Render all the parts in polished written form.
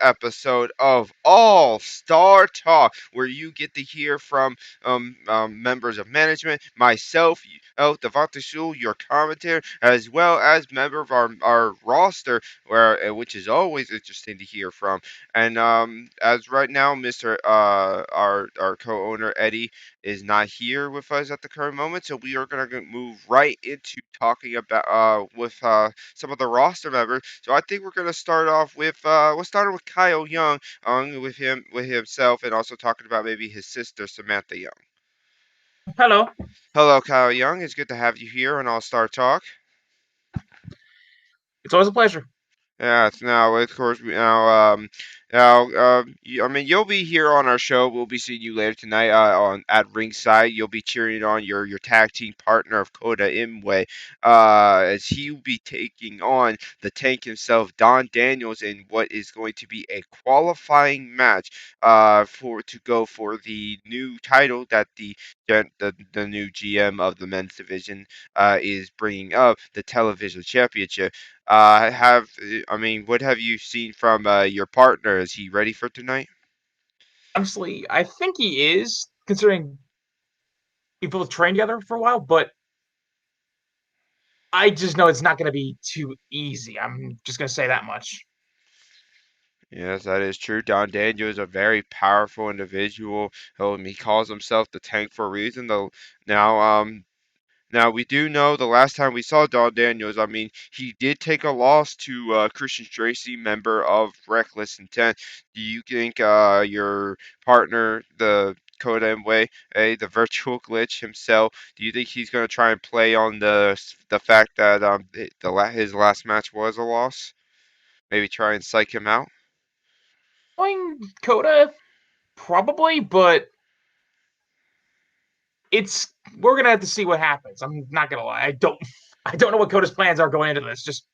Episode of All Star Talk, where you get to hear from members of management, myself, Devontae Shule, your commentator, as well as member of our roster, which is always interesting to hear from. And as right now, Mister our co-owner Eddie is not here with us at the current moment, so we are gonna move right into talking about with some of the roster members. So I think we're gonna start off with we'll start with Kyle Young, with himself, and also talking about maybe his sister Samantha Young. Hello. Hello, Kyle Young. It's good to have you here on All Star Talk. It's always a pleasure. Yeah, it's now of course I mean you'll be here on our show. We'll be seeing you later tonight on at ringside. You'll be cheering on your tag team partner of Kota Imwe, as he will be taking on the Tank himself, Don Daniels, in what is going to be a qualifying match for to go for the new title that the new GM of the men's division is bringing up, the television championship. I mean, what have you seen from your partner? Is he ready for tonight? Honestly, I think he is, considering we both trained together for a while, but I just know it's not going to be too easy. I'm just going to say that much. Yes, that is true. Don Daniel is a very powerful individual. He calls himself the Tank for a reason, though. Now, now we do know the last time we saw Don Daniels, I mean, he did take a loss to Christian Tracy, member of Reckless Intent. Do you think your partner, the Coda Way, the virtual glitch himself, do you think he's going to try and play on the fact that his last match was a loss? Maybe try and psych him out? Going Coda, probably, but it's we're going to have to see what happens. I'm not going to lie. I don't know what Coda's plans are going into this. Just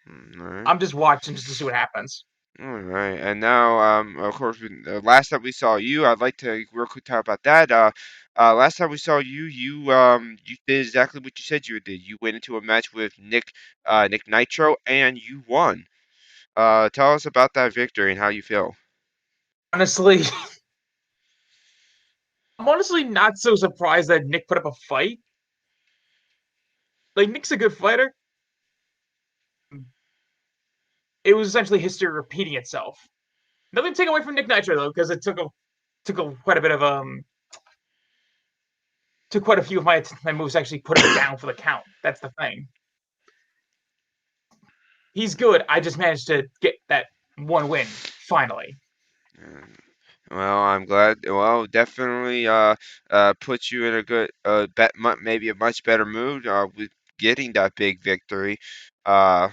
All right. I'm just watching just to see what happens. All right, and now, of course, the last time we saw you, I'd like to real quick talk about that. Last time we saw you, you did exactly what you said you did. You went into a match with Nick Nitro, and you won. Tell us about that victory and how you feel. Honestly, I'm honestly not so surprised that Nick put up a fight. Like Nick's a good fighter. It was essentially history repeating itself. Nothing to take away from Nick Nitro though, because it quite a bit of took quite a few of my moves to actually put him down for the count. That's the thing. He's good. I just managed to get that one win finally. Mm, Well, I'm glad. Well, definitely puts you in a good maybe a much better mood with getting that big victory. Uh,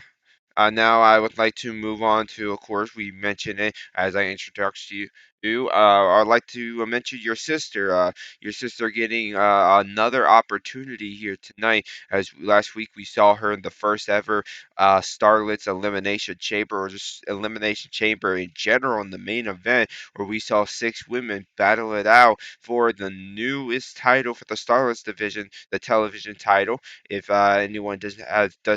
Now I would like to move on to, of course, we mentioned it as I introduced you. I'd like to mention your sister getting another opportunity here tonight. As last week we saw her in the first ever Starlet's Elimination Chamber, or just Elimination Chamber in general, in the main event, where we saw six women battle it out for the newest title for the Starlet's division, the television title. If anyone does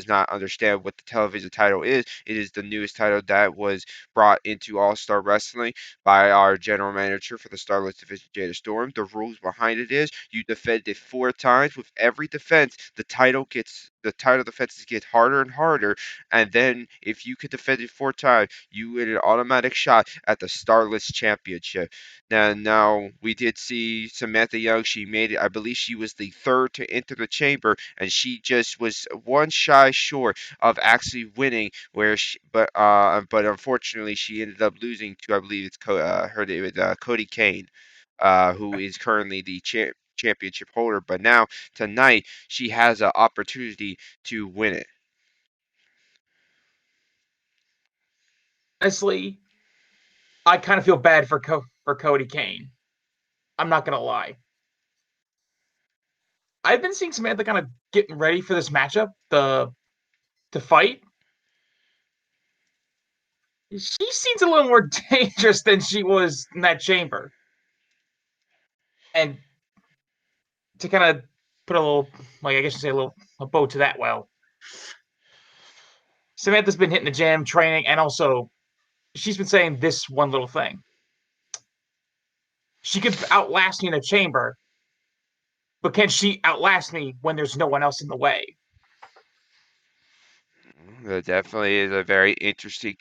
not understand what the television title is, it is the newest title that was brought into All Star Wrestling by our general manager for the Starlets division, Jada Storm. The rules behind it is you defend it 4 times. With every defense, the title defenses get harder and harder. And then if you could defend it 4 times, you get an automatic shot at the Starlets Championship. Now we did see Samantha Young. She made it. I believe she was the third to enter the chamber, and she just was one shy short of actually winning. But unfortunately, she ended up losing to, I believe it's her name is Cody Kane, who is currently the championship holder. But now tonight, she has an opportunity to win it. Honestly, I kind of feel bad for for Cody Kane. I'm not gonna lie. I've been seeing Samantha kind of getting ready for this matchup, the to fight. She seems a little more dangerous than she was in that chamber. And to kind of put a little, like I guess you say, a bow to that. Well, Samantha's been hitting the gym, training, and also she's been saying this one little thing. She could outlast me in a chamber, but can she outlast me when there's no one else in the way? That definitely is a very interesting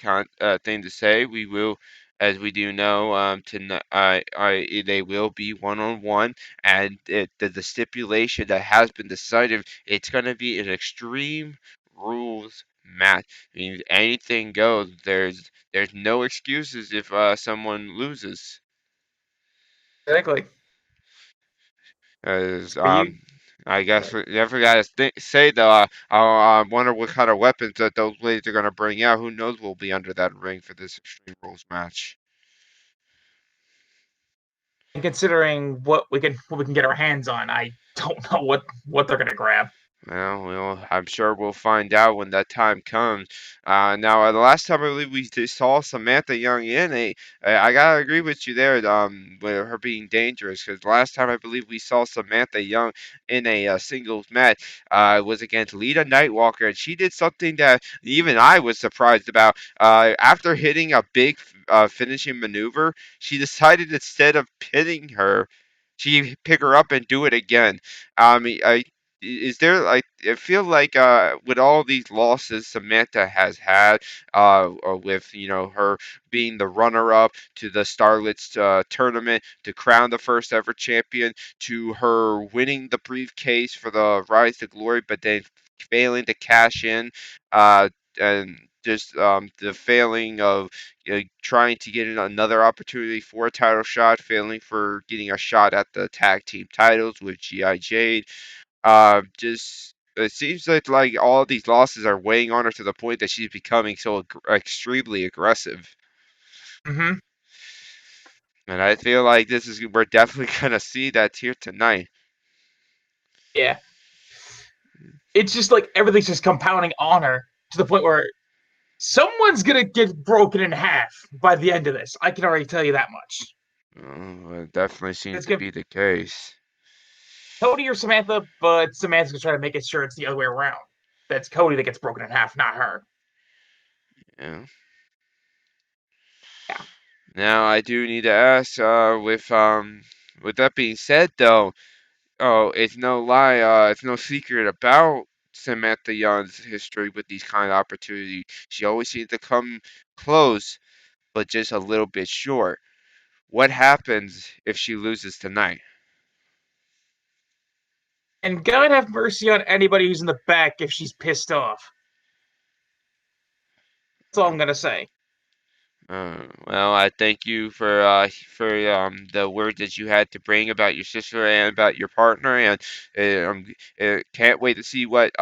thing to say. We will, as we do know, they will be one on one, and the stipulation that has been decided, it's going to be an extreme rules match. I mean, anything goes. There's no excuses if someone loses. Exactly. As So you I guess we never gotta say though. I wonder what kind of weapons that those blades are gonna bring out. Who knows? We'll be under that ring for this Extreme Rules match. considering what we can get our hands on, I don't know what they're gonna grab. I'm sure we'll find out when that time comes. Now, the last time I believe saw Samantha Young in I gotta agree with you there, with her being dangerous. Because last time I believe we saw Samantha Young in a singles match, was against Lita Nightwalker, and she did something that even I was surprised about. After hitting a big finishing maneuver, she decided instead of pinning her, she pick her up and do it again. I is there like I feel like with all these losses Samantha has had or with her being the runner up to the Starlets tournament to crown the first ever champion to her winning the briefcase for the Rise to Glory but then failing to cash in uh and just the failing of trying to get another opportunity for a title shot, failing for getting a shot at the tag team titles with GI Jade. Just it seems like all these losses are weighing on her to the point that she's becoming so extremely aggressive. Mm-hmm. And I feel like we're definitely gonna see that here tonight. Yeah. It's just like everything's just compounding on her to the point where someone's gonna get broken in half by the end of this. I can already tell you that much. It definitely seems It's to gonna be the case. Cody or Samantha, but Samantha's gonna try to make it sure it's the other way around. That's Cody that gets broken in half, not her. Yeah. Yeah. Now I do need to ask, with that being said though, oh, it's no lie, it's no secret about Samantha Young's history with these kind of opportunities. She always seems to come close, but just a little bit short. What happens if she loses tonight? And God have mercy on anybody who's in the back if she's pissed off. That's all I'm gonna say. Well, I thank you for the words that you had to bring about your sister and about your partner, and can't wait to see what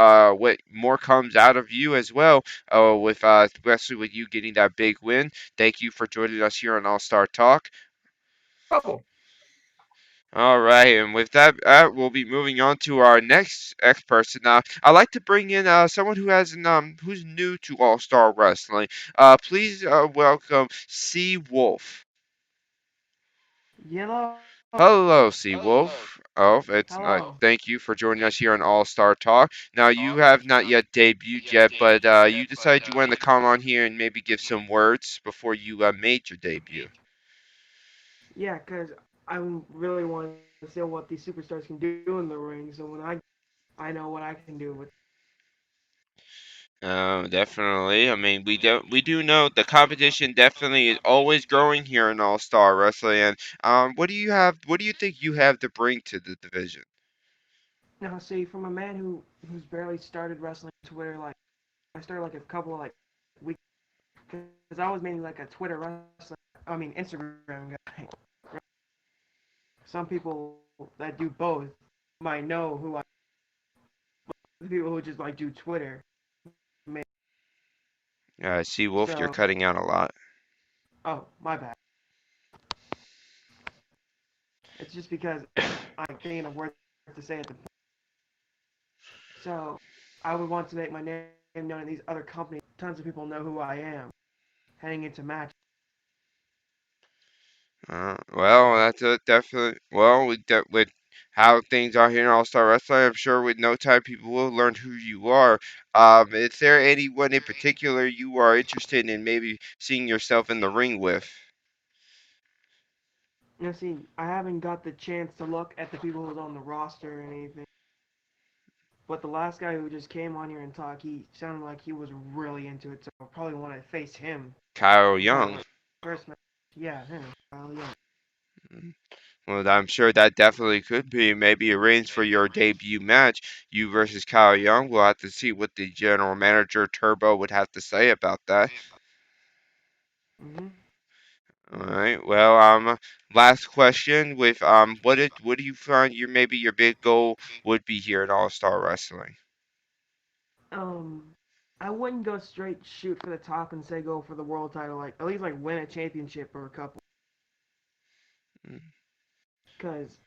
more comes out of you as well. With especially with you getting that big win. Thank you for joining us here on All Star Talk. Oh, All right, and with that, we'll be moving on to our next ex person. I'd like to bring in someone who's new to All Star Wrestling. Please welcome C Wolf. Yellow. Hello, C Wolf. Oh, it's Hello. thank you for joining us here on All Star Talk. Now you have not yet debuted yet, but you decided you wanted to come on here and maybe give some words before you made your debut. Yeah, because I really want to see what these superstars can do in the ring. So when I know what I can do with. Definitely. I mean, we do know the competition definitely is always growing here in All Star Wrestling. And what do you have? What do you think you have to bring to the division? Now, see, from a man who's barely started wrestling Twitter, like I started like a couple of like weeks because I was mainly like a Twitter wrestler. I mean Instagram guy. Some people that do both might know who I. The people who just like do Twitter. C Wolf, you're So, cutting out a lot. oh my bad. It's just because I'm thinking of words to say at the. So, I would want to make my name known in these other companies. Tons of people know who I am heading into match. Well, that's a definitely. Well, with how things are here in All Star Wrestling. I'm sure with no time people will learn who you are. Is there anyone in particular you are interested in maybe seeing yourself in the ring with? You know, see, I haven't got the chance to look at the people who's on the roster or anything. But the last guy who just came on here and talked, he sounded like he was really into it. So I'll probably want to face him Kyle for Young. my first match. Yeah, him. Kyle Young. Well, I'm sure that definitely could be maybe arranged for your debut match, you versus Kyle Young. We'll have to see what the general manager Turbo would have to say about that. Mhm. All right. Well, last question with what do you find your maybe your big goal would be here at All Star Wrestling? Um, I wouldn't go straight shoot for the top and say go for the world title. Like at least like win a championship or a couple. Mm. Cause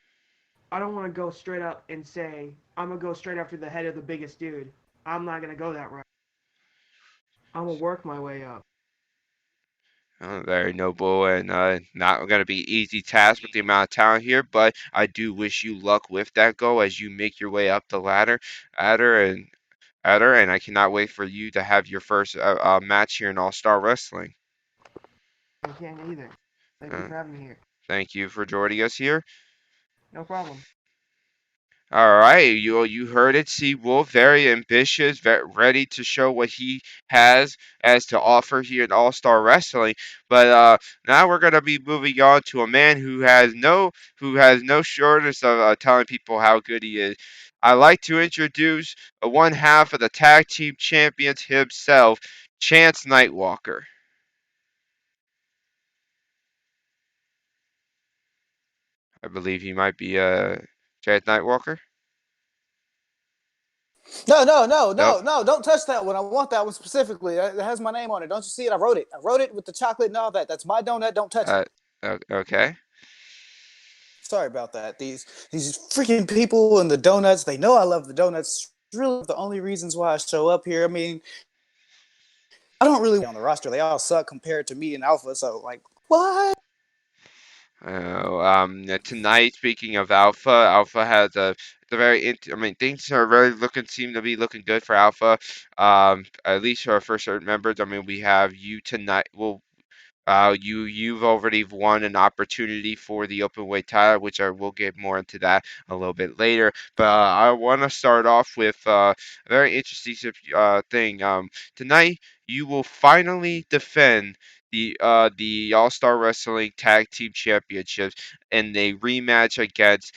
I don't want to go straight up and say I'm gonna go straight after the head of the biggest dude. I'm not gonna go that route. I'm gonna work my way up. Very noble and not going to be easy task with the amount of talent here, but I do wish you luck with that goal as you make your way up the ladder and ladder, and I cannot wait for you to have your first match here in All Star Wrestling. I can't either. Thank you Uh, for having me here. Thank you for joining us here. No problem. All right, you heard it. See Wolf, very ambitious, very ready to show what he has as to offer here in All Star Wrestling. But now we're gonna be moving on to a man who has no shortage of telling people how good he is. I'd like to introduce one half of the tag team champions himself, Chance Nightwalker. I believe he might be Chance Nightwalker. No, no, no, Nope. no, no! Don't touch that one. I want that one specifically. It has my name on it. Don't you see it? I wrote it. I wrote it with the chocolate and all that. That's my donut. Don't touch it. Uh, okay. Sorry about that. These freaking people and the donuts. They know I love the donuts. It's really the only reasons why I show up here. I mean, I don't really on the roster. They all suck compared to me and Alpha. So like, what? Tonight, speaking of Alpha, Alpha has the very. I mean, things are really seem to be looking good for Alpha. At least for certain members. I mean, we have you tonight. Well, you've already won an opportunity for the open weight title, which I will get more into that a little bit later. But I want to start off with a very interesting thing. Tonight you will finally defend the All Star Wrestling Tag Team Championships in a rematch against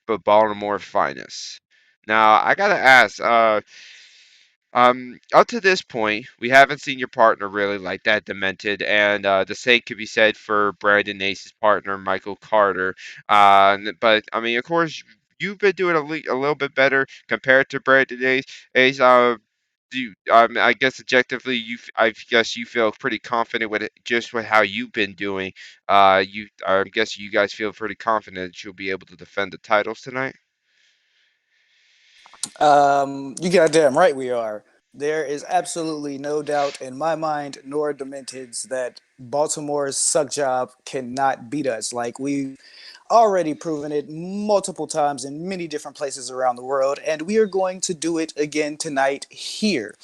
the Baltimore Finest. Now I gotta ask, up to this point, we haven't seen your partner really like that demented, and the same could be said for Brandon Ace's partner, Michael Carter. But I mean, of course, you've been doing a little bit better compared to Brandon Ace. Ace, I guess objectively, I guess you feel pretty confident with it, just with how you've been doing. I guess you guys feel pretty confident that you'll be able to defend the titles tonight. You goddamn right we are. There is absolutely no doubt in my mind nor Demented's that Baltimore's suck job cannot beat us. Like we've already proven it multiple times in many different places around the world, and we are going to do it again tonight here.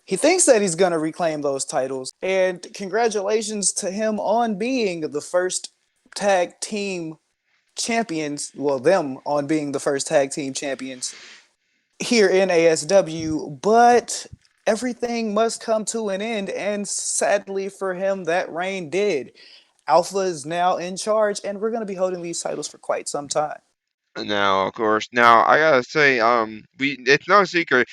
He thinks that he's going to reclaim those titles, and congratulations to him on being the first tag team champions. Well, them on being the first tag team champions here in ASW, but everything must come to an end, and sadly for him, that reign did. Alpha is now in charge, and we're going to be holding these titles for quite some time. Now, of course, now I gotta say, it's no secret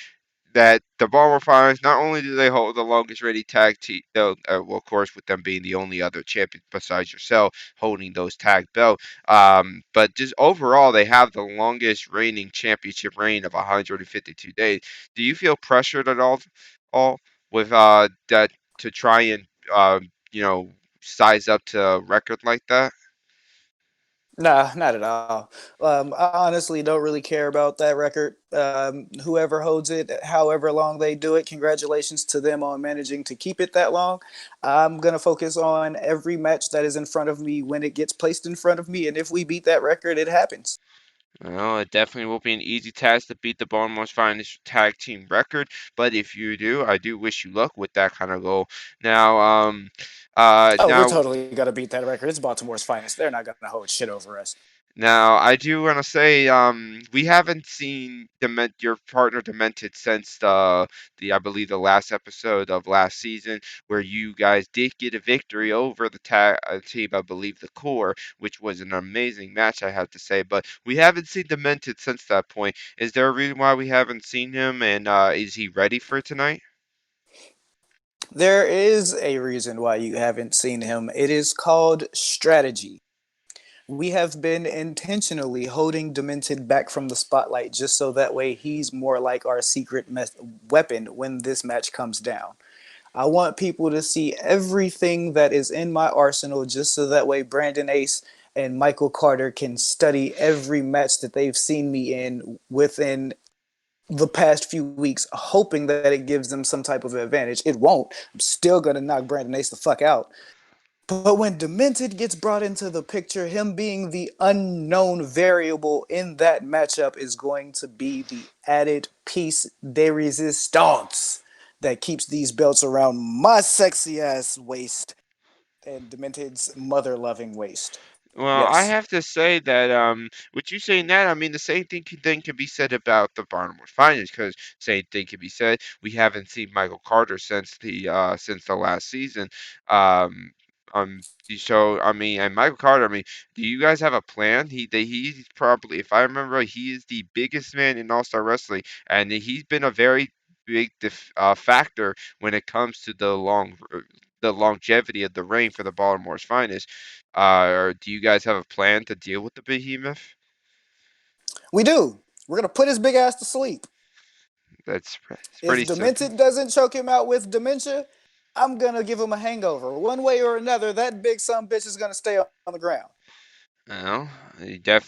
that the Baltimore Finals not only do they hold the longest reigning tag team, though, well, of course, with them being the only other champion besides yourself holding those tag belts, but just overall, they have the longest reigning championship reign of 152 days. Do you feel pressured at all with that to try and size up to a record like that? Nah, not at all. I honestly don't really care about that record. Whoever holds it, however long they do it, congratulations to them on managing to keep it that long. I'm going to focus on every match that is in front of me when it gets placed in front of me. And if we beat that record, it happens. Well, it definitely will be an easy task to beat the Baltimore's finest tag team record, but if you do, I do wish you luck with that kind of goal. Now, Oh, we're now totally gonna beat that record. It's Baltimore's finest. They're not gonna hold shit over us. Now, I do want to say, we haven't seen your partner Demented since I believe the last episode of last season, where you guys did get a victory over the team, I believe the Core, which was an amazing match, I have to say. But we haven't seen Demented since that point. Is there a reason why we haven't seen him, and is he ready for tonight? There is a reason why you haven't seen him. It is called strategy. We have been intentionally holding Demented back from the spotlight just so that way he's more like our secret weapon when this match comes down. I want people to see everything that is in my arsenal just so that way Brandon Ace and Michael Carter can study every match that they've seen me in within the past few weeks, hoping that it gives them some type of advantage. It won't. I'm still going to knock Brandon Ace the fuck out. But when Demented gets brought into the picture, him being the unknown variable in that matchup is going to be the added piece de resistance that keeps these belts around my sexy ass waist and Demented's mother loving waist. Well, I Yes. have to say that with you saying that, I mean the same thing can be said about the Baltimore Finals because same thing can be said. We haven't seen Michael Carter since the last season. Um, so I mean, and Michael Carter, I mean, do you guys have a plan? He's probably, if I remember, right, he is the biggest man in All Star Wrestling, and he's been a very big factor when it comes to the longevity of the reign for the Baltimore's finest. Or do you guys have a plan to deal with the behemoth? We do. We're going to put his big ass to sleep. It's If pretty simple. Demented doesn't choke him out with dementia, I'm going to give him a hangover. One way or another, that big son bitch is going to stay on the ground. Well, you guys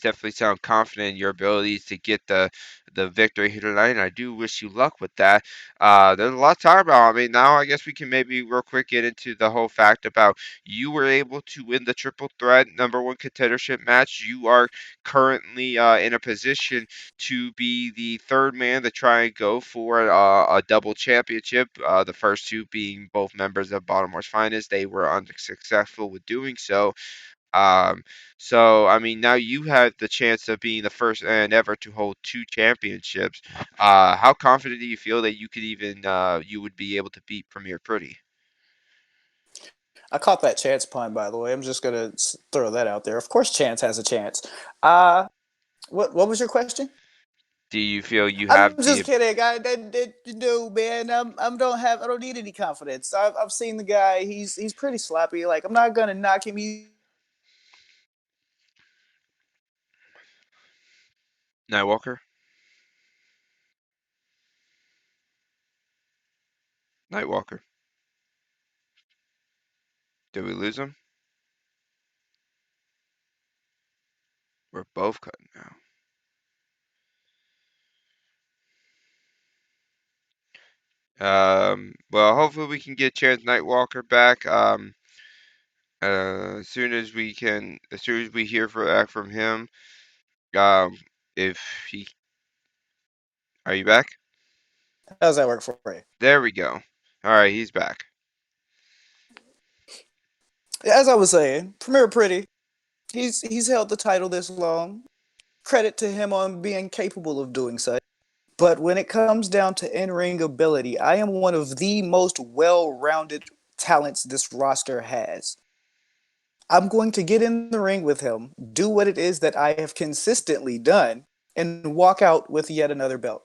definitely sound confident in your abilities to get the victory here tonight, and I do wish you luck with that. There's a lot to talk about. I mean, now I guess we can maybe real quick get into the whole fact about you were able to win the triple threat number one contendership match. You are currently in a position to be the third man to try and go for a double championship. The first two being both members of Baltimore's Finest. They were unsuccessful with doing so. Um, so I mean, now you have the chance of being the first and ever to hold two championships. How confident do you feel that you could even you would be able to beat Premier Pretty? I caught that chance pun, by the way. I'm just gonna throw that out there. Of course, Chance has a chance. What was your question? Do you feel you I'm have just the kidding. Man. I don't need any confidence. I've seen the guy. He's pretty sloppy. Like I'm not gonna knock him. Nightwalker? Nightwalker. Did we lose him? We're both cutting now. Well, hopefully we can get Chance Nightwalker back. As soon as we hear back from him. Um, if he, are you back? How does that work for you? There we go. All right, he's back. As I was saying, Premier Pretty. He's held the title this long. Credit to him on being capable of doing such. But when it comes down to in-ring ability, I am one of the most well-rounded talents this roster has. I'm going to get in the ring with him, do what it is that I have consistently done, and walk out with yet another belt.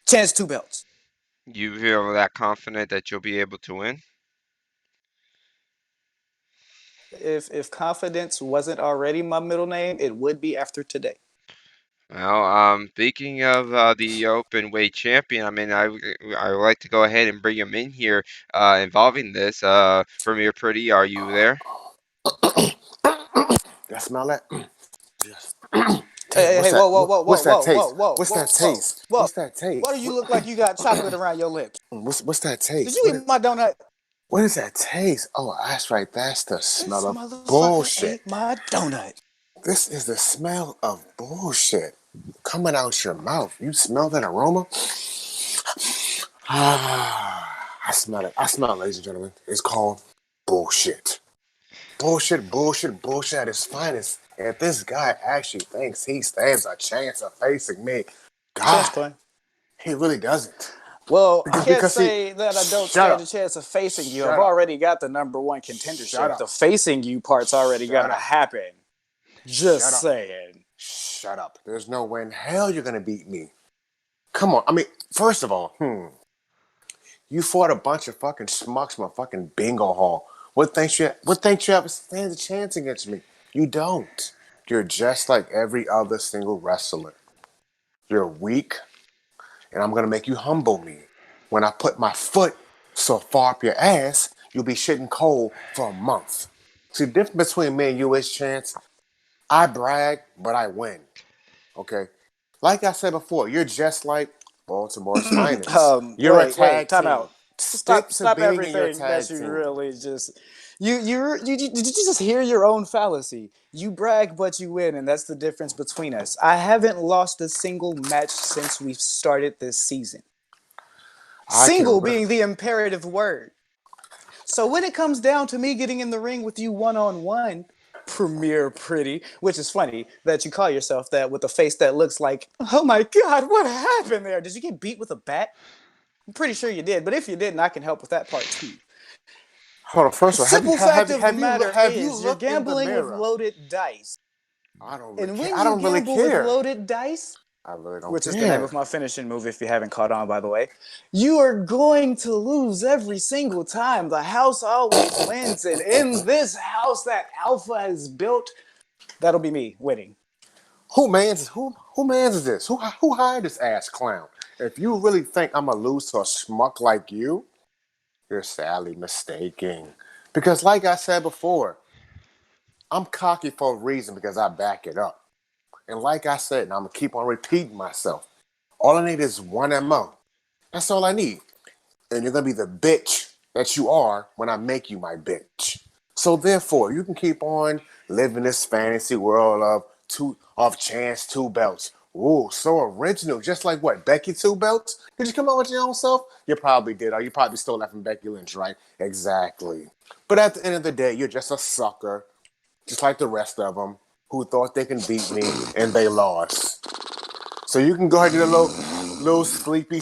Chance two belts. You feel that confident that you'll be able to win? If confidence wasn't already my middle name, it would be after today. Well, speaking of the open weight champion, I mean, I would like to go ahead and bring him in here, involving this. Premier Pretty, are you there? I smell that? Yes. Hey, whoa, whoa, whoa, What's whoa, that whoa, taste? whoa, whoa, What's whoa, that taste? whoa. What's that taste? Why do you look like you got chocolate around your lips? What's that Did taste? you eat my donut? What is that taste? Oh, that's right. That's the This smell of motherfucker bullshit. ate my donut. This is the smell of bullshit coming out your mouth. You smell that aroma? I smell it. I smell it, ladies and gentlemen. It's called bullshit. Bullshit, bullshit, bullshit at its finest. And if this guy actually thinks he stands a chance of facing me, Chance God, claim. he really doesn't. Well, I can't Because he, say that I don't shut stand up. a chance of facing you. Shut I've up. already got the number one Shut contendership. up. The facing you part's already Shut gonna up. happen. Just Shut up. saying. Shut up. There's no way in hell you're gonna beat me. Come on. I mean, first of all, you fought a bunch of fucking schmucks from a fucking bingo hall. What thinks you have stands a chance against me? You don't. You're just like every other single wrestler. You're weak, and I'm gonna make you humble me. When I put my foot so far up your ass, you'll be shitting cold for a month. See, the difference between me and you is, Chance, I brag, but I win. Okay? Like I said before, you're just like Baltimore's finest. You're a Wait, tag time team. out. Stick to Stop being in your everything tag that you team. really just you did you just hear your own fallacy? You brag but you win, and that's the difference between us. I haven't lost a single match since we've started this season. I can. Single being the imperative word. So when it comes down to me getting in the ring with you one-on-one, Premier Pretty, which is funny that you call yourself that with a face that looks like, oh my God, what happened there? Did you get beat with a bat? I'm pretty sure you did, but if you didn't, I can help with that part too. Hold on. The First of all, simple fact of the matter have you is you're looked in the gambling with mirror? loaded dice. I don't really And care. when I you don't really gamble with care. loaded dice, I really don't which care. is the name of my finishing move if you haven't caught on, by the way, you are going to lose every single time. The house always wins. And in this house that Alpha has built, that'll be me winning. Who mans is this? Who hired this ass clown? If you really think I'm gonna lose to a schmuck like you, you're sadly mistaken. Because like I said before, I'm cocky for a reason because I back it up. And like I said, and I'm gonna keep on repeating myself. All I need is one MO. That's all I need. And you're gonna be the bitch that you are when I make you my bitch. So therefore, you can keep on living this fantasy world of Chance two belts. Ooh, so original. Just like what, Becky two belts? Did you come up with your own self? You probably did. Or you probably stole that from Becky Lynch, right? Exactly. But at the end of the day, you're just a sucker, just like the rest of them, who thought they can beat me and they lost. So you can go ahead and do a little sleepy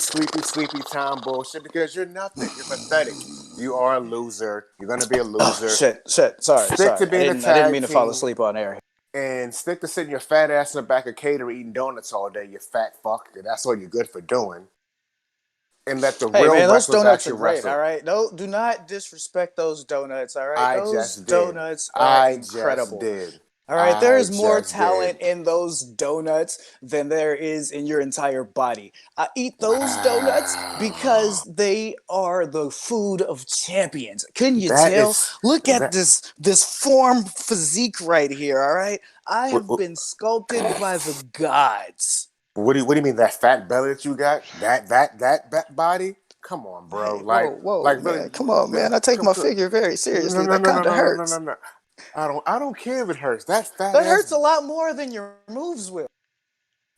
time bullshit because you're nothing. You're pathetic. You are a loser. You're gonna be a loser. Shit. Sorry. Stick to being I a didn't tag mean to fall team asleep on air. and stick to sitting your fat ass in the back of cater eating donuts all day. You fat fuck. That's all you're good for doing. And let the Hey real man, those wrestlers donuts are actually great. wrestle. All right, do not disrespect those donuts. All right, I those just did. donuts are I incredible. just did. All right, there I is more just talent did. in those donuts than there is in your entire body. I eat those donuts Wow. because they are the food of champions. Couldn't you That tell? is Look at that. this form physique right here, all right? I What, have been sculpted by the gods. what do you mean that fat belly that you got? That body? Come on, bro. Hey, whoa, Like really. man. Come on, man. I take Come my to, figure very no, seriously. no, That no, no, kind of no, no, no, hurts. no, no. I don't care if it hurts. That fat That ass. hurts a lot more than your moves will.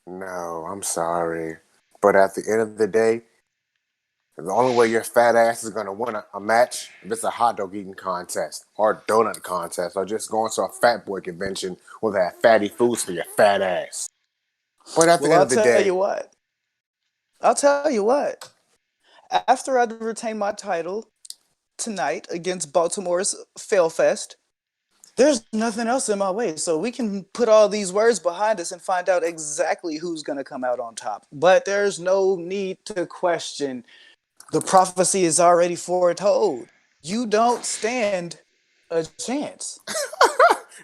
No, I'm sorry, but at the end of the day, the only way your fat ass is gonna win a match if it's a hot dog eating contest or a donut contest or just going to a fat boy convention where they have fatty foods for your fat ass. But at the Well, end of the day, I'll tell you what. After I retain my title tonight against Baltimore's Failfest, there's nothing else in my way. So we can put all these words behind us and find out exactly who's going to come out on top. But there's no need to question. The prophecy is already foretold. You don't stand a chance.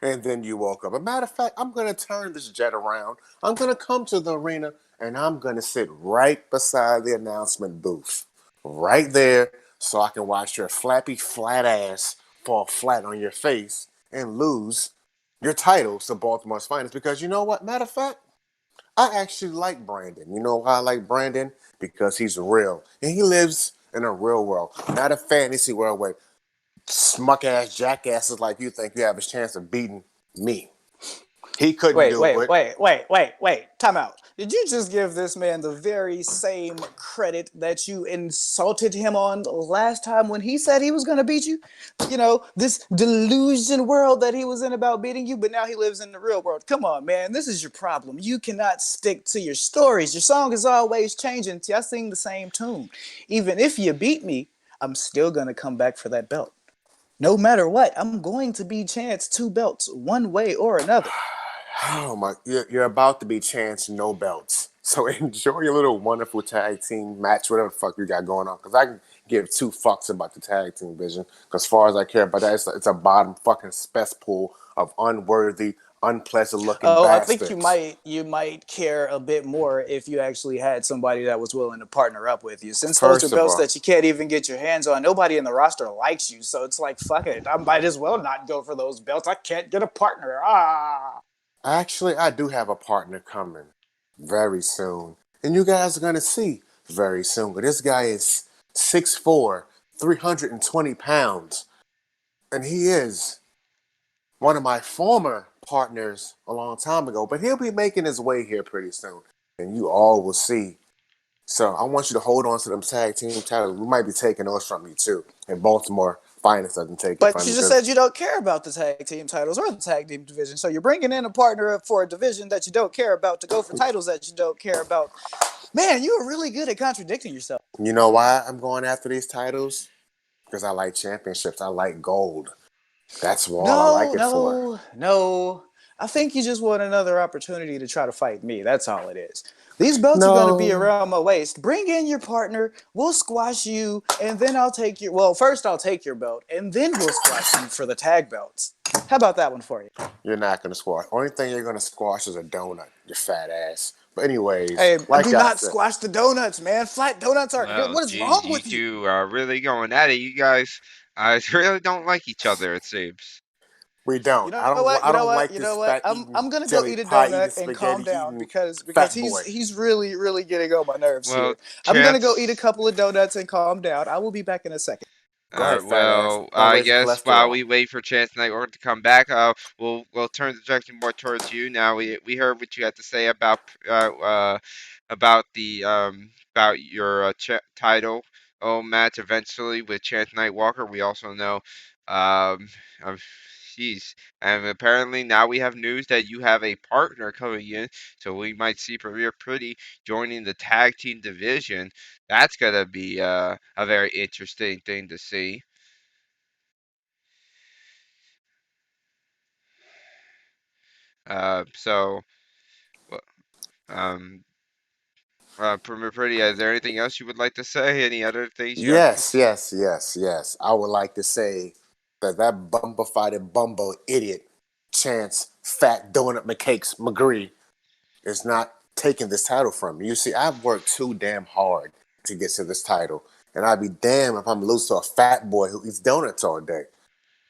and then you woke up. As a matter of fact, I'm gonna turn this jet around. I'm gonna come to the arena and I'm gonna sit right beside the announcement booth, right there, so I can watch your flappy flat ass fall flat on your face and lose your titles to Baltimore's finest. Because you know what? Matter of fact, I actually like Brandon. You know why I like Brandon? Because he's real and he lives in a real world, not a fantasy world where smuck ass jackasses like you think you have a chance of beating me. He couldn't do Wait. Time out. Did you just give this man the very same credit that you insulted him on last time when he said he was going to beat you? You know, this delusion world that he was in about beating you, but now he lives in the real world. Come on, man. This is your problem. You cannot stick to your stories. Your song is always changing. I sing the same tune. Even if you beat me, I'm still going to come back for that belt. No matter what, I'm going to be Chance 2 belts, one way or another. Oh my! You're about to be Chance no belts. So enjoy your little wonderful tag team match, whatever the fuck you got going on. Because I can give two fucks about the tag team division. Because as far as I care about that, it's a bottom fucking cesspool of unworthy, unpleasant looking Oh, I bastards. think you might care a bit more if you actually had somebody that was willing to partner up with you. Since those are First of belts all, that you can't even get your hands on, nobody in the roster likes you. So it's like, fuck it. I might as well not go for those belts. I can't get a partner. actually, I do have a partner coming very soon. And you guys are going to see very soon. But this guy is 6'4", 320 pounds. And he is one of my former partners a long time ago. But he'll be making his way here pretty soon. And you all will see. So I want you to hold on to them tag team titles. We might be taking those from you too. And Baltimore Finest doesn't take it But from you you. just said you don't care about the tag team titles or the tag team division. So you're bringing in a partner for a division that you don't care about to go for titles that you don't care about. Man, you are really good at contradicting yourself. You know why I'm going after these titles? Because I like championships. I like gold. That's all I like it for. No. I think you just want another opportunity to try to fight me. That's all it is. These belts are going to be No. around my waist. Bring in your partner. We'll squash you, and then I'll take your. Well, first I'll take your belt, and then we'll squash you for the tag belts. How about that one for you? You're not going to squash. Only thing you're going to squash is a donut, you fat ass. But anyways, Hey, like do I not said, squash the donuts, man. Flat donuts aren't good. Well, What is geez, wrong you with you? two are really going at it. You guys really don't like each other, it seems. we don't. You know I don't. what? I don't like You this know what? fat eating, I'm gonna go jelly eat a pie eating, donut and calm spaghetti down eating because fat boy. he's really getting on my nerves Well, here. I'm gonna go eat a Chance. couple of donuts and calm down. I will be back in a second. Go ahead, fat ass. Well, Start I raising guess while cholesterol. we wait for Chance Network to come back, we'll turn the direction more towards you. Now we heard what you had to say about the about your title match eventually with Chance Nightwalker. We also know, um, um, jeez, and apparently now we have news that you have a partner coming in, so we might see Premier Pretty joining the tag team division. That's gonna be a very interesting thing to see. So, wha- um, Premier Pretty, is there anything else you would like to say? Any other things you have to? Yes. I would like to say that bumble-fighted bumbo idiot, Chance Fat Donut McCakes McGree, is not taking this title from me. You see, I've worked too damn hard to get to this title, and I'd be damned if I'm losing to a fat boy who eats donuts all day.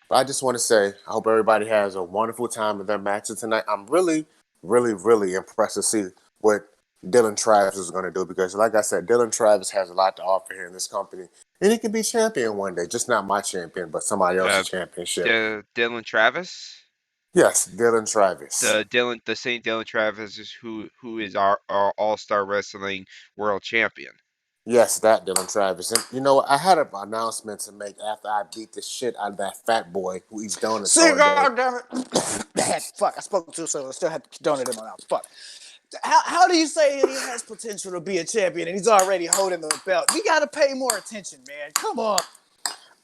But I just want to say, I hope everybody has a wonderful time in their matches tonight. I'm really impressed to see what Dylan Travis is going to do because, like I said, Dylan Travis has a lot to offer here in this company. And he can be champion one day, just not my champion, but somebody else's Uh, championship. Dylan Travis? Yes, Dylan Travis. The same Dylan Travis is who is our All Star Wrestling World Champion. Yes, that Dylan Travis. And you know what? I had an announcement to make after I beat the shit out of that fat boy who eats donuts See, all day. God damn it! Man, fuck! I spoke too soon. I still had donut in my mouth. Fuck. How do you say that he has potential to be a champion and he's already holding the belt? We gotta pay more attention, man. Come on.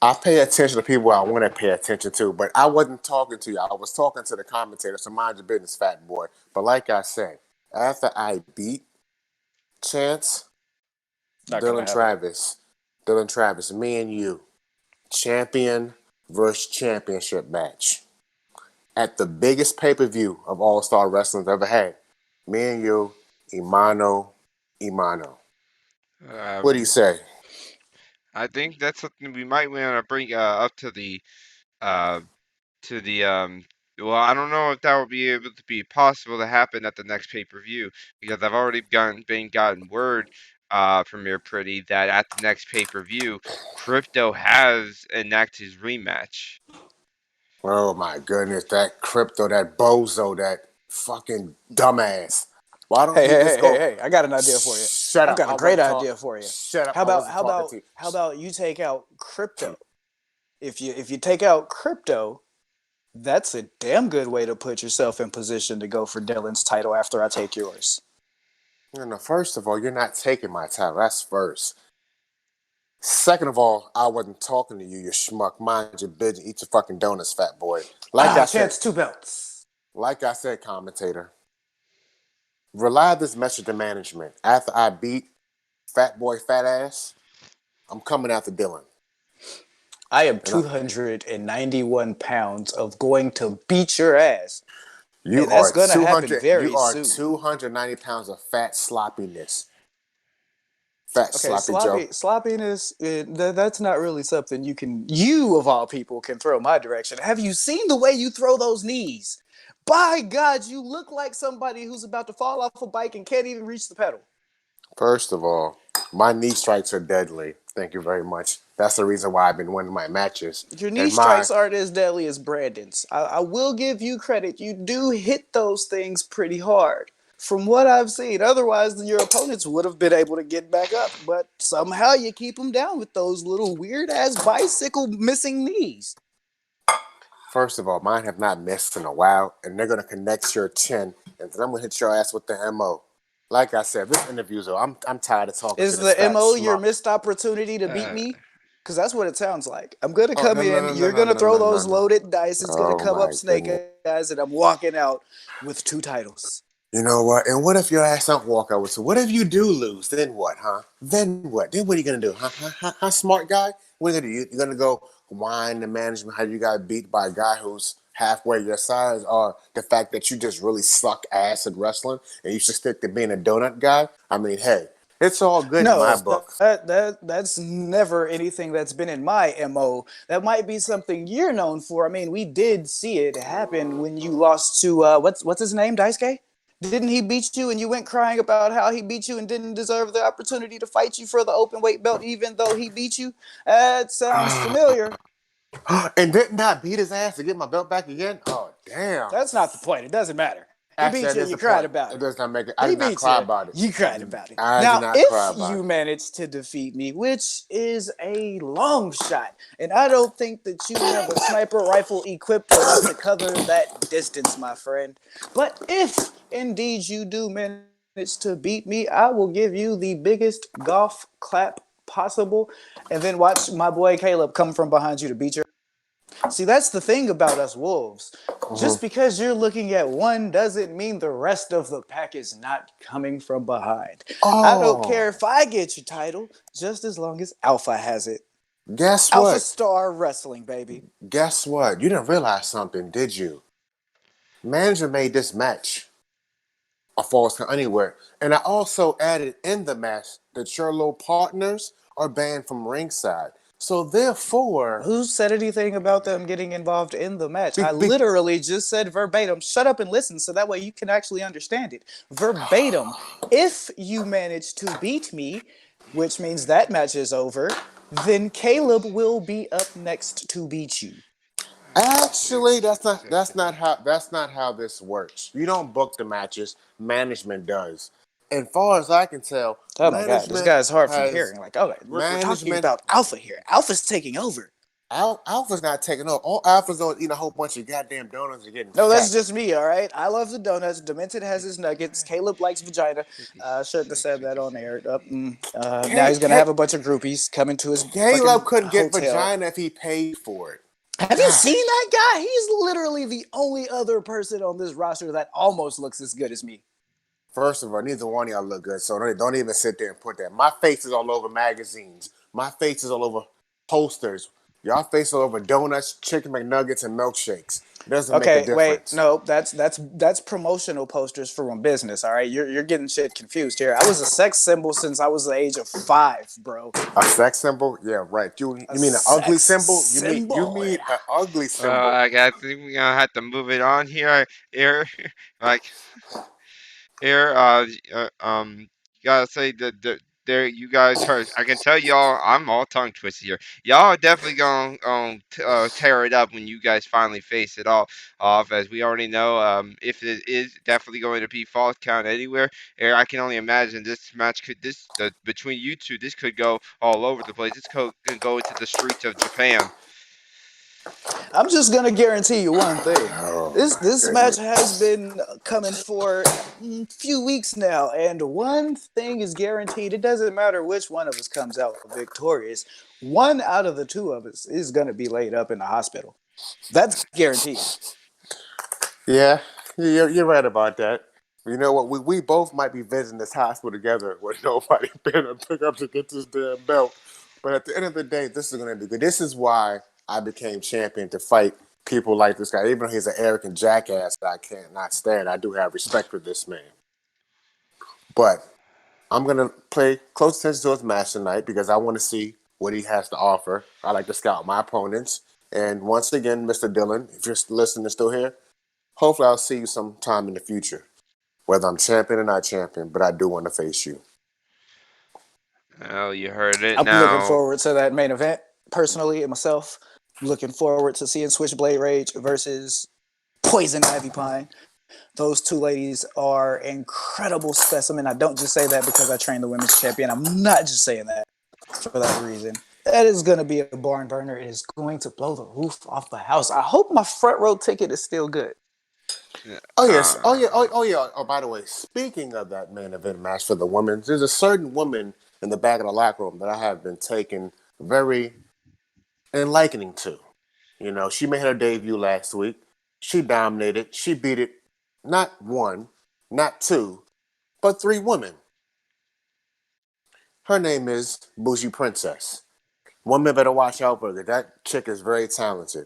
I pay attention to people I want to pay attention to, but I wasn't talking to you. I was talking to the commentator, so mind your business, fat boy. But like I said, after I beat Chance, Not gonna happen. Dylan Travis, me and you, champion versus championship match at the biggest pay-per-view of All-Star Wrestling's ever had. Me and you, Imano. What do you Um, say? I think that's something we might want to bring up uh to the well, I don't know if that will be able to be possible to happen at the next pay-per-view because I've already gotten word from your pretty that at the next pay-per-view Crypto has enacted his rematch. Oh my goodness, that crypto, that bozo, that Fucking dumbass. Why don't Hey, he hey, just hey, hey, go? hey! I got an idea for you. Shut I've up. got I a great wasn't talking. idea for you. Shut up. How I about wasn't how talking about to you. how about you take out crypto? If you take out crypto, that's a damn good way to put yourself in position to go for Dylan's title after I take yours. No, first of all, you're not taking my title. That's first. Second of all, I wasn't talking to you, you schmuck. Mind your business. Eat your fucking donuts, fat boy. Like I said, Chance two belts. commentator, rely this message to management. After I beat Fat Boy Fat Ass, I'm coming after Dylan. I am And I, 291 pounds of going to beat your ass. you And that's are going to happen 200. You very are soon. 290 pounds of fat sloppiness. Fat Okay, sloppy Joe. sloppiness, that's not really something you of all people can throw my direction. Have you seen the way you throw those knees? By God, you look like somebody who's about to fall off a bike and can't even reach the pedal. First of all, my knee strikes are deadly. Thank you very much. That's the reason why I've been winning my matches. Your knee And my strikes aren't as deadly as Brandon's. I will give you credit. You do hit those things pretty hard. From what I've seen, otherwise your opponents would have been able to get back up, but somehow you keep them down with those little weird ass bicycle missing knees. First of all, mine have not missed in a while, and they're gonna connect your chin, and then I'm gonna hit your ass with the MO. Like I said, this interview's over. I'm tired of talking Is to this the fat MO your schmuck. missed opportunity to beat me? Because that's what it sounds like. I'm going to Oh come no no in, no no you're no going to no throw no no those no. loaded dice, it's going to Oh come up my snake goodness. eyes, and I'm walking out with 2 titles. You know what? And what if your ass don't walk out with? So what if you do lose? Then what, huh? Then what? Then what are you gonna do, huh? Smart guy? What are you gonna do? You're gonna go whine the management how you got beat by a guy who's halfway your size, or the fact that you just really suck ass at wrestling and you should stick to being a donut guy? I mean, hey, it's all good in my No, book. that's never anything that's been in my MO. That might be something you're known for. I mean, we did see it happen when you lost to what's his name, Daisuke? Didn't he beat you and you went crying about how he beat you and didn't deserve the opportunity to fight you for the open weight belt even though he beat you? That sounds familiar. And didn't I beat his ass to get my belt back again? Oh damn. That's not the point. It doesn't matter. He Actually, beat that you is and you the cried point. about It it. does not make it. I He did not beat cry you. about it. You cried about it. I did Now, not cry if about you it. manage to defeat me, which is a long shot, and I don't think that you have a sniper rifle equipped enough to cover that distance, my friend. But if indeed you do manage to beat me, I will give you the biggest golf clap possible, and then watch my boy Caleb come from behind you to beat your. See, that's the thing about us wolves. Just because you're looking at one doesn't mean the rest of the pack is not coming from behind. I don't care Oh, if I get your title, just as long as Alpha has it. guess Alpha what? Star Wrestling, baby. Guess what? You didn't realize something, did you? Manager made this match a false count anywhere. And I also added in the match that your little partners are banned from ringside. So therefore, Who said anything about them getting involved in the match? be, I be, literally just said verbatim, shut up and listen so that way you can actually understand it. Verbatim, if you manage to beat me, which means that match is over, then Caleb will be up next to beat you. actually that's not how this works. You don't book the matches, management does. And far as I can tell, Oh my God, this guy's hard from has hearing. Like, okay, we're talking management about Alpha here. Alpha's taking over. Alpha's not taking over. All Alpha's don't eat a whole bunch of goddamn donuts and getting No, that's fat. just me, all right? I love the donuts. Demented has his nuggets. Caleb likes vagina. Shouldn't have said that on air. Now he's going to have a bunch of groupies coming to his Caleb fucking couldn't get hotel. vagina if he paid for it. Have you seen that guy? He's literally the only other person on this roster that almost looks as good as me. First of all, neither one of y'all look good, so don't even sit there and put that. My face is all over magazines. My face is all over posters. Y'all face all over donuts, chicken McNuggets, and milkshakes. It doesn't make a Okay, wait, difference. no, that's promotional posters for a business. All right, you're getting shit confused here. I was a sex symbol since I was the age of 5, bro. A sex symbol? Yeah, right. You mean an ugly symbol? You mean an ugly symbol? I think we're gonna have to move it on here, like here. You gotta say that there. You guys heard. I can tell y'all. I'm all tongue twisted here. Y'all are definitely gonna tear it up when you guys finally face it all off. As we already know, if it is definitely going to be false count anywhere, I can only imagine this match could between you two. This could go all over the place. This could go into the streets of Japan. I'm just gonna guarantee you one thing. Oh This my match goodness. has been coming for a few weeks now, and one thing is guaranteed: it doesn't matter which one of us comes out victorious. One out of the two of us is gonna be laid up in the hospital. That's guaranteed. Yeah, you're right about that. You know what? We both might be visiting this hospital together with nobody been to pick up to get this damn belt. But at the end of the day, this is going to be good. This is why I became champion to fight people like this guy. Even though he's an arrogant jackass that I can't not stand, I do have respect for this man. But I'm going to pay close attention to his match tonight because I want to see what he has to offer. I like to scout my opponents. And once again, Mr. Dillon, if you're listening still here, hopefully I'll see you sometime in the future. Whether I'm champion or not champion, but I do want to face you. Oh, you heard it I'm looking now. forward to that main event personally and myself. Looking forward to seeing Switchblade Rage versus Poison Ivy Pine. Those two ladies are incredible specimen. I don't just say that because I train the women's champion. I'm not just saying that for that reason. That is going to be a barn burner. It is going to blow the roof off the house. I hope my front row ticket is still good. Oh yes. Oh yeah. Oh yeah. Oh, by the way, speaking of that main event match for the women, there's a certain woman in the back of the locker room that I have been taking very enlightening to. You know, she made her debut last week. She dominated. She beat it not one, not two, but three women. Her name is Bougie Princess. Women better watch out for her. That chick is very talented.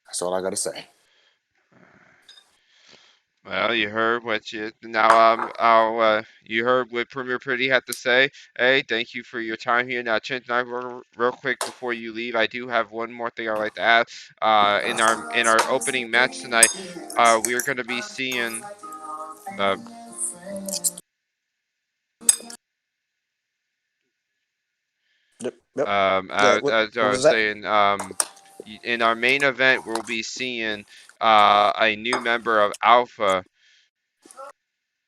That's all I gotta say. Well, you heard what you now. You heard what Premier Pretty had to say. Hey, thank you for your time here. Now, Chin, real quick before you leave, I do have one more thing I'd like to add. In our opening match tonight, we're going to be seeing. Uh, Yep. Yep. as I What was was that? saying, in our main event, we'll be seeing a new member of Alpha.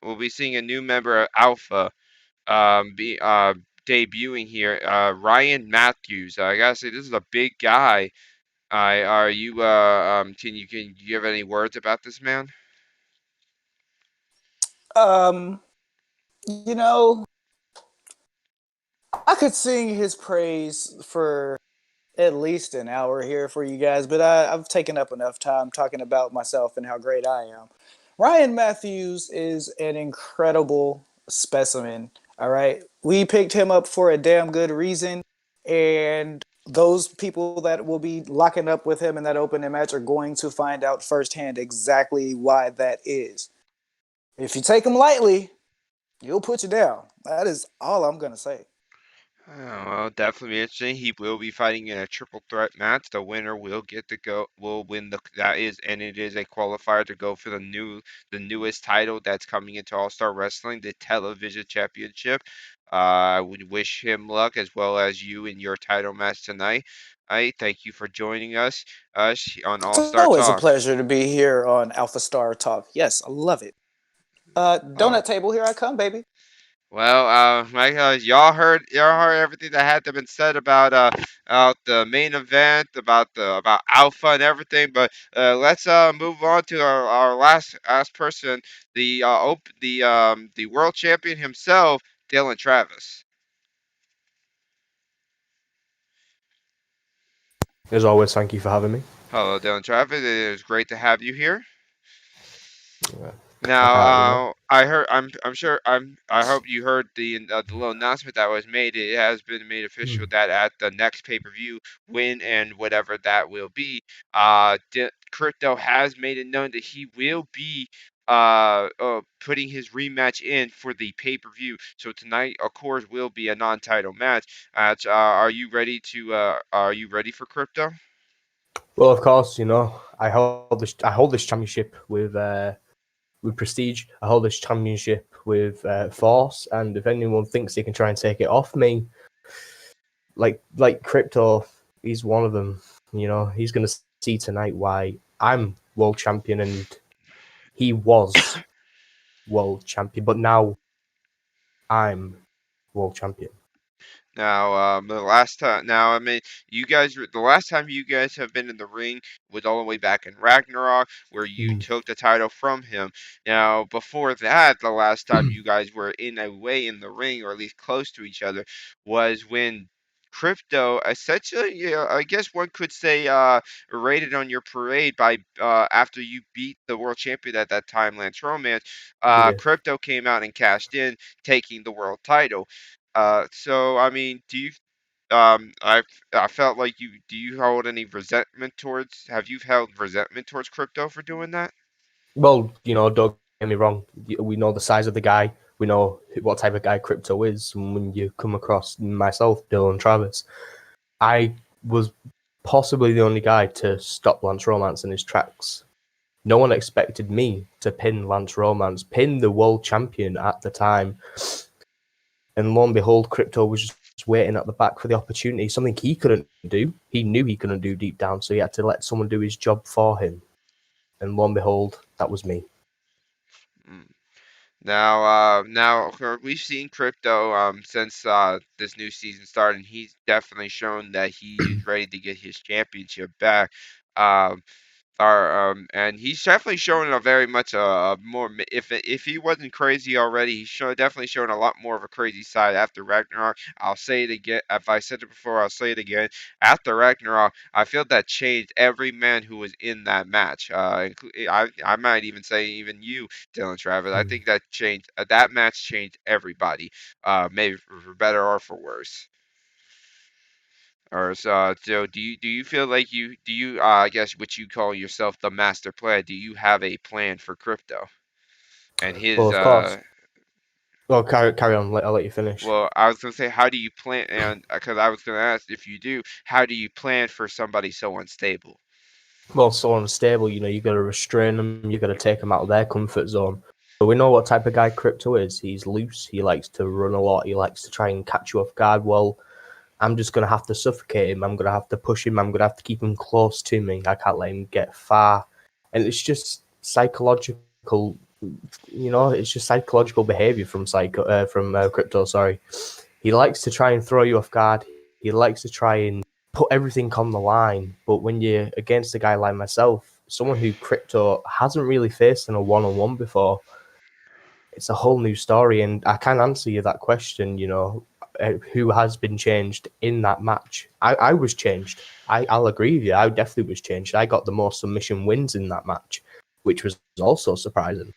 We'll be seeing a new member of Alpha be debuting here. Ryan Matthews. I gotta say, this is a big guy. Are you can you give any words about this man? Um, you know, I could sing his praise for at least an hour here for you guys, but I've taken up enough time talking about myself and how great I am. Ryan Matthews is an incredible specimen. All right. We picked him up for a damn good reason. And those people that will be locking up with him in that opening match are going to find out firsthand exactly why that is. If you take him lightly, he'll put you down. That is all I'm going to say. Oh, well, definitely interesting. He will be fighting in a triple threat match. The winner will get to go. Will win and it is a qualifier to go for the newest title that's coming into All Star Wrestling, the Television Championship. I would wish him luck as well as you in your title match tonight. I thank you for joining us on All It's Star always a Talk. pleasure to be here on Alpha Star Talk. Yes, I love it. Oh. Donut table, here I come, baby. Well, y'all heard everything that had to been said about the main event, about Alpha and everything. But let's move on to our last person, the world champion himself, Dylan Travis. As always, thank you for having me. Hello, Dylan Travis. It is great to have you here. Yeah. Now, I heard. I'm sure. I hope you heard the little announcement that was made. It has been made official that at the next pay-per-view, win and whatever that will be, Crypto has made it known that he will be putting his rematch in for the pay-per-view. So tonight, of course, will be a non-title match. Are you ready to? Are you ready for Crypto? Well, of course, I hold this championship with prestige. I hold this championship with force, and if anyone thinks they can try and take it off me, like Crypto, he's one of them. You know, he's going to see tonight why I'm world champion, and he was world champion, but now I'm world champion. Now, the last time, now, I mean, the last time you guys have been in the ring was all the way back in Ragnarok, where you took the title from him. Now, before that, the last time you guys were in a way in the ring, or at least close to each other, was when Crypto, essentially, yeah, I guess one could say, raided on your parade by, after you beat the world champion at that time, Lance Romance, Yeah. Crypto came out and cashed in, taking the world title. So I mean, do you I felt like do you hold any resentment towards have you held resentment towards Crypto for doing that? Well, you know, don't get me wrong. We know the size of the guy. We know what type of guy Crypto is. And when you come across myself, Dylan Travis, I was possibly the only guy to stop Lance Romance in his tracks. No one expected me to pin Lance Romance, pin the world champion at the time. And lo and behold, Crypto was just waiting at the back for the opportunity, something he couldn't do. He knew he couldn't do deep down, so he had to let someone do his job for him. And lo and behold, that was me. Mm. Now we've seen Crypto since this new season started, and he's definitely shown that he is ready to get his championship back. Um, and he's definitely showing a very much a more if he wasn't crazy already, definitely showing a lot more of a crazy side after Ragnarok. I'll say it again. If I said it before, I'll say it again. After Ragnarok, I feel that changed every man who was in that match. I might even say even you, Dylan Travis. I think that match changed everybody. Maybe for better or for worse. Or so do you feel like I guess what you call yourself the master plan? Do you have a plan for Crypto and Well, his of course. Well, carry on. I'll let you finish. Well, I was gonna say, how do you plan? And because I was gonna ask if you do, how do you plan for somebody so unstable? Well, so unstable, you know, you got to restrain them. You got to take them out of their comfort zone. So we know what type of guy Crypto is. He's loose. He likes to run a lot. He likes to try and catch you off guard. Well, I'm just going to have to suffocate him. I'm going to have to push him. I'm going to have to keep him close to me. I can't let him get far. And it's just psychological, you know, it's just psychological behavior from Crypto. Sorry, he likes to try and throw you off guard. He likes to try and put everything on the line. But when you're against a guy like myself, someone who Crypto hasn't really faced in a one-on-one before, it's a whole new story. And I can answer you that question, you know, who has been changed in that match. I was changed. I'll agree with you. I definitely was changed. I got the most submission wins in that match, which was also surprising.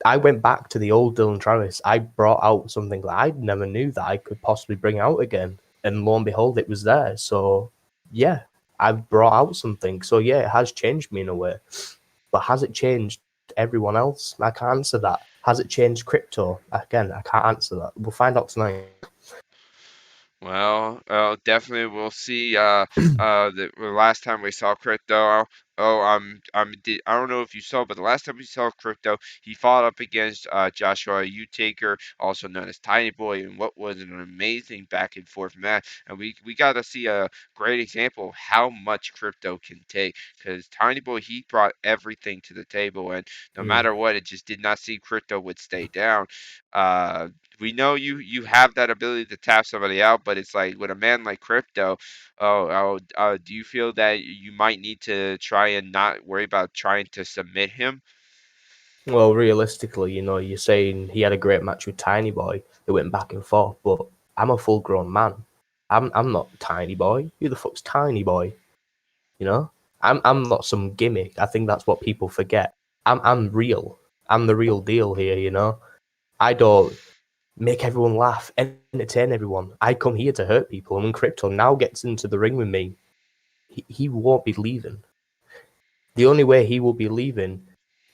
I went back to the old Dylan Travis. I brought out something that I never knew that I could possibly bring out again. And lo and behold, it was there. So, yeah, I brought out something. So, yeah, it has changed me in a way. But has it changed everyone else? I can't answer that. Has it changed Crypto? Again, I can't answer that. We'll find out tonight. Well, definitely we'll see. The last time we saw Crypto, I don't know if you saw, but the last time we saw Crypto, he fought up against Joshua Utaker, also known as Tiny Boy, and what was an amazing back and forth match. And we got to see a great example of how much Crypto can take, because Tiny Boy, he brought everything to the table, and no matter what, it just did not seem Crypto would stay down. We know you have that ability to tap somebody out, but it's like with a man like Crypto, do you feel that you might need to try and not worry about trying to submit him? Well, realistically, you know, you're saying he had a great match with Tiny Boy. They went back and forth, but I'm a full grown man. I'm not Tiny Boy. Who the fuck's Tiny Boy? You know? I'm not some gimmick. I think that's what people forget. I'm real. I'm the real deal here, you know? I don't make everyone laugh, entertain everyone. I come here to hurt people, and when Crypto now gets into the ring with me, he won't be leaving. The only way he will be leaving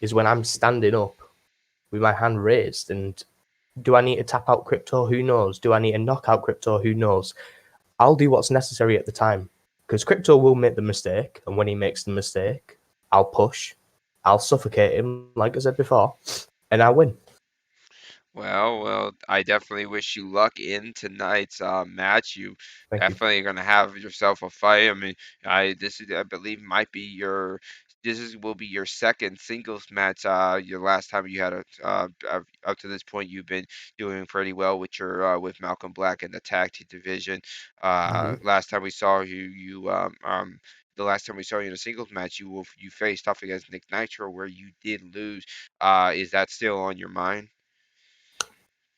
is when I'm standing up with my hand raised. And do I need to tap out Crypto? Who knows? Do I need to knock out Crypto? Who knows? I'll do what's necessary at the time, because Crypto will make the mistake, and when he makes the mistake, I'll push, I'll suffocate him, like I said before, and I win. Well, I definitely wish you luck in tonight's match. You Thank you. definitely gonna have yourself a fight. I mean, I believe might be your will be your second singles match. Your last time you had up to this point you've been doing pretty well with your with Malcolm Black in the tag team division. Last time we saw you, the last time we saw you in a singles match, you faced off against Nick Nitro where you did lose. Is that still on your mind?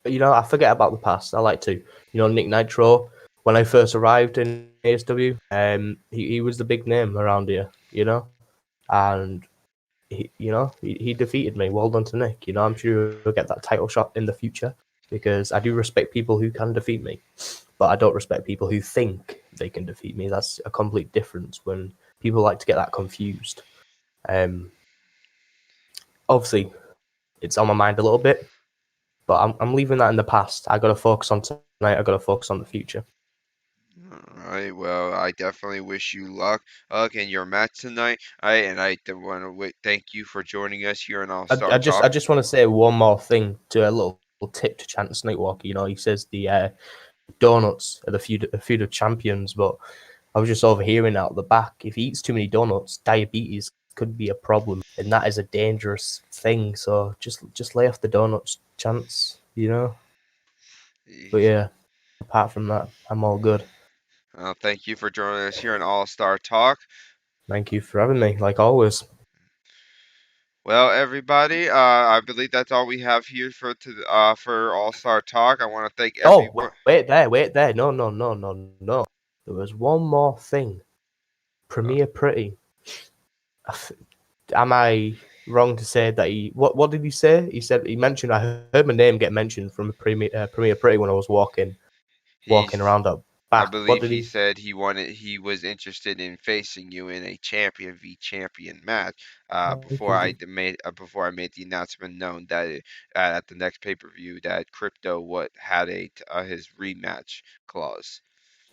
But, I forget about the past. I like to. Nick Nitro, when I first arrived in ASW, he was the big name around here, and he defeated me. Well done to Nick. I'm sure he'll get that title shot in the future because I do respect people who can defeat me, but I don't respect people who think they can defeat me. That's a complete difference when people like to get that confused. Obviously, it's on my mind a little bit, but I'm leaving that in the past. I got to focus on tonight. I got to focus on the future. All right. Well, I definitely wish you luck in your match tonight. All right, and I want to thank you for joining us here on All Star I Talk. just want to say one more thing to a little tip to Chance Nightwalker. He says the donuts are the feud of champions, but I was just overhearing out the back. If he eats too many donuts, diabetes could be a problem, and that is a dangerous thing. So just lay off the donuts, Chance. But yeah, apart from that, I'm all good. Well, thank you for joining us here on All Star Talk. Thank you for having me, like always. Well, everybody, I believe that's all we have here for All Star Talk. I want to thank everyone. Oh, wait there. No. There was one more thing. Premier Pretty. Am I wrong to say that what did he say? He said he mentioned, I heard my name get mentioned from Premier Pretty when I was walking around up back. I believe he said he was interested in facing you in a champion v champion match. Before I made the announcement known that at the next pay-per-view that Crypto had his rematch clause.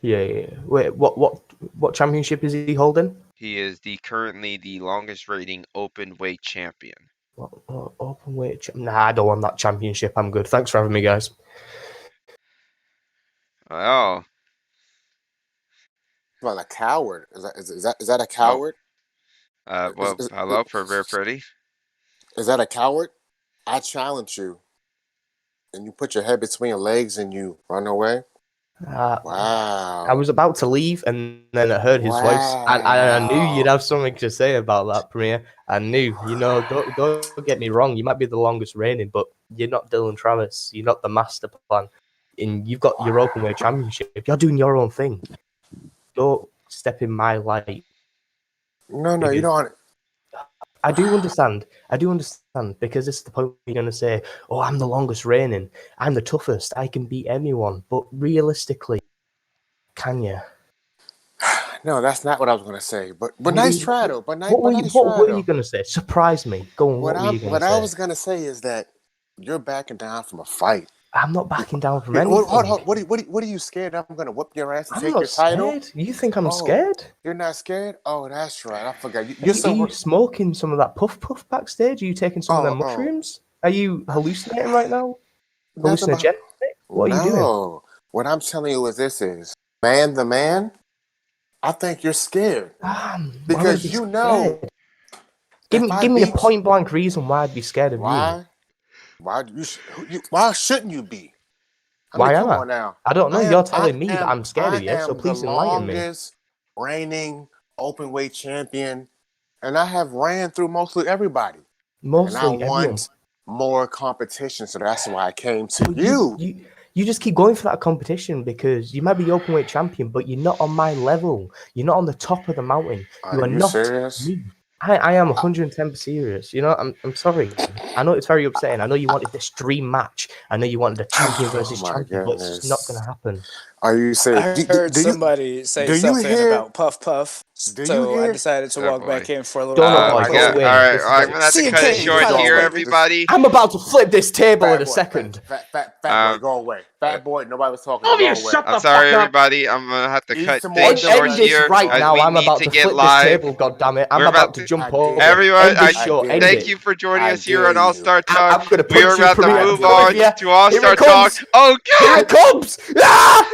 Yeah. Wait, what championship is he holding? He is currently the longest rating open weight champion. Open weight? Nah, I don't want that championship. I'm good. Thanks for having me, guys. Oh. Well, a coward. Is that a coward? Hello, Premier Pretty. Is that a coward? I challenge you, and you put your head between your legs and you run away. Wow. I was about to leave, and then I heard his voice, and I knew you'd have something to say about that, Premier. I knew, don't get me wrong, you might be the longest reigning, but you're not Dylan Travis. You're not the master plan, and you've got your openweight championship. You're doing your own thing. Don't step in my light. No, you don't. I do understand, because this is the point where you're going to say, oh, I'm the longest reigning, I'm the toughest, I can beat anyone. But realistically, can you? No, that's not what I was going to say. But nice try, though. What were you going to say? Surprise me. Go on, what were you going to say? What I was going to say is that you're backing down from a fight. I'm not backing down from anything. Hold on. What are you scared? I'm going to whoop your ass and take your title? Scared. You think I'm scared? You're not scared? Oh, that's right. I forgot. Are you smoking some of that puff backstage? Are you taking some of them mushrooms? Are you hallucinating right now? Hallucinogenic? What are you doing? What I'm telling you is man, the man, I think you're scared. Because you know. Give me a point blank reason why I'd be scared of you. Why shouldn't you be? Why am I? Now. I don't know. You're telling me that I'm scared of you, so please enlighten me. I am the longest reigning open weight champion, and I have ran through mostly everybody. Mostly and I want more competition, so that's why I came to you. You just keep going for that competition because you might be open weight champion, but you're not on my level. You're not on the top of the mountain. You are not serious? Me. I am 110% serious. I'm sorry. I know it's very upsetting. I know you wanted this dream match. I know you wanted a champion versus champion, but it's not going to happen. Are you serious? I heard somebody say something about Puff. So I decided to walk back in for a little while. All right, I'm going to have to cut it short here, everybody. I'm about to flip this table in a second. Fat boy, go away. Fat boy, nobody was talking. I'm sorry, everybody. I'm going to have to cut things short here. Right now, I'm about to flip this table, goddammit. I'm about to jump over. Everyone, thank you for joining us here on All Star talk. I'm gonna We are punch you about from to here. move I'm coming on for you. to All Here Star it talk. comes. Oh Here God! it comes. Ah!